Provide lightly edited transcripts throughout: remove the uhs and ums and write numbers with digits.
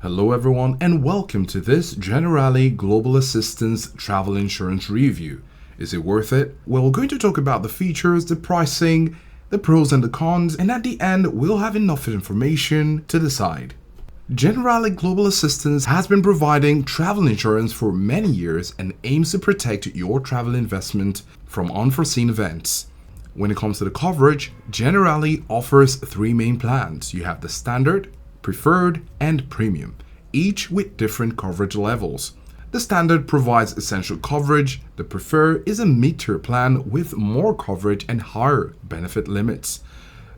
Hello everyone and welcome to this Generali Global Assistance Travel Insurance Review. Is it worth it? Well, we're going to talk about the features, the pricing, the pros and the cons, and at the end we'll have enough information to decide. Generali Global Assistance has been providing travel insurance for many years and aims to protect your travel investment from unforeseen events. When it comes to the coverage, Generali offers three main plans. You have the standard, preferred, and premium, each with different coverage levels. The standard provides essential coverage. The preferred is a mid-tier plan with more coverage and higher benefit limits.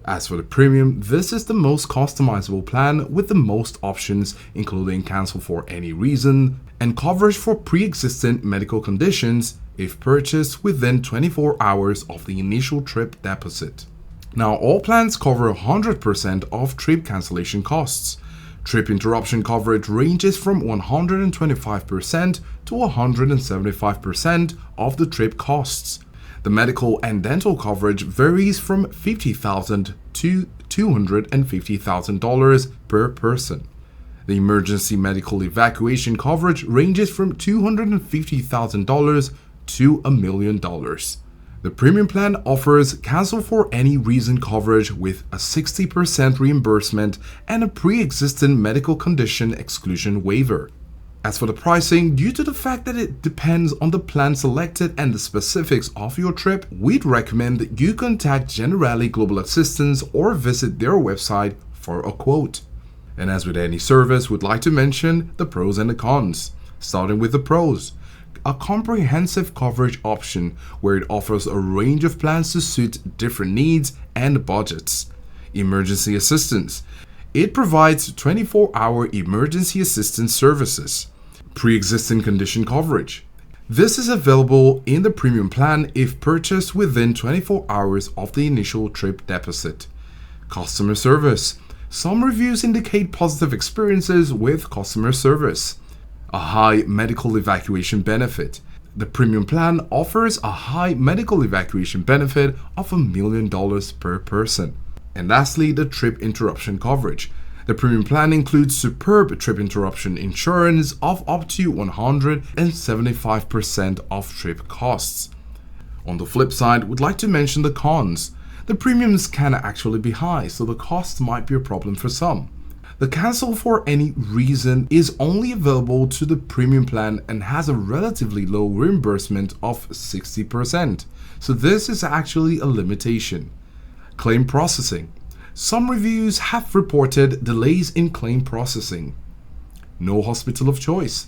As for the premium, this is the most customizable plan with the most options, including cancel for any reason and coverage for pre-existing medical conditions if purchased within 24 hours of the initial trip deposit. Now, all plans cover 100% of trip cancellation costs. Trip interruption coverage ranges from 125% to 175% of the trip costs. The medical and dental coverage varies from $50,000 to $250,000 per person. The emergency medical evacuation coverage ranges from $250,000 to $1 million. The premium plan offers cancel for any reason coverage with a 60% reimbursement and a pre-existing medical condition exclusion waiver. As for the pricing, due to the fact that it depends on the plan selected and the specifics of your trip, we'd recommend that you contact Generali Global Assistance or visit their website for a quote. And as with any service, we'd like to mention the pros and the cons. Starting with the pros. A comprehensive coverage option where it offers a range of plans to suit different needs and budgets. Emergency assistance. It provides 24-hour emergency assistance services. Pre-existing condition coverage. This is available in the premium plan if purchased within 24 hours of the initial trip deposit. Customer service. Some reviews indicate positive experiences with customer service. A high medical evacuation benefit. The premium plan offers a high medical evacuation benefit of $1 million per person. And lastly, the trip interruption coverage. The premium plan includes superb trip interruption insurance of up to 175% of trip costs. On the flip side, we'd like to mention the cons. The premiums can actually be high, so the cost might be a problem for some. The cancel for any reason is only available to the premium plan and has a relatively low reimbursement of 60%, so this is actually a limitation. Claim processing. Some reviews have reported delays in claim processing. No hospital of choice.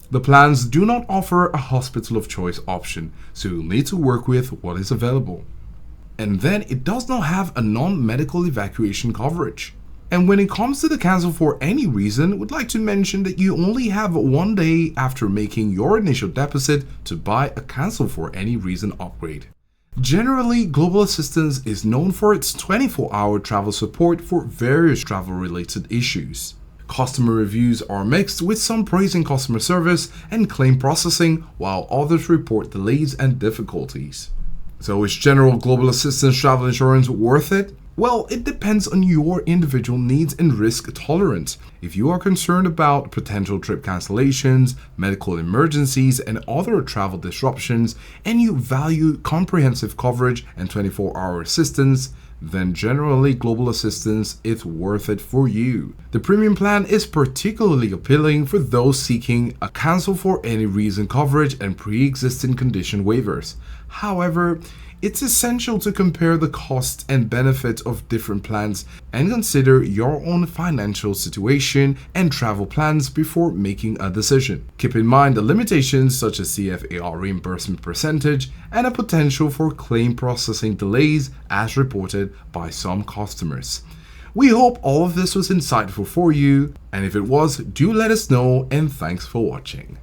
The plans do not offer a hospital of choice option, so you'll need to work with what is available. And then it does not have a non-medical evacuation coverage. And when it comes to the cancel for any reason, we'd like to mention that you only have 1 day after making your initial deposit to buy a cancel for any reason upgrade. Generali Global Assistance is known for its 24-hour travel support for various travel-related issues. Customer reviews are mixed, with some praising customer service and claim processing, while others report delays and difficulties. So is General Global Assistance travel insurance worth it? Well, it depends on your individual needs and risk tolerance. If you are concerned about potential trip cancellations, medical emergencies, and other travel disruptions, and you value comprehensive coverage and 24-hour assistance, then Generali Global Assistance is worth it for you. The premium plan is particularly appealing for those seeking a cancel for any reason coverage and pre-existing condition waivers. However, it's essential to compare the cost and benefit of different plans and consider your own financial situation and travel plans before making a decision. Keep in mind the limitations such as CFAR reimbursement percentage and a potential for claim processing delays as reported by some customers. We hope all of this was insightful for you, and if it was, do let us know, and thanks for watching.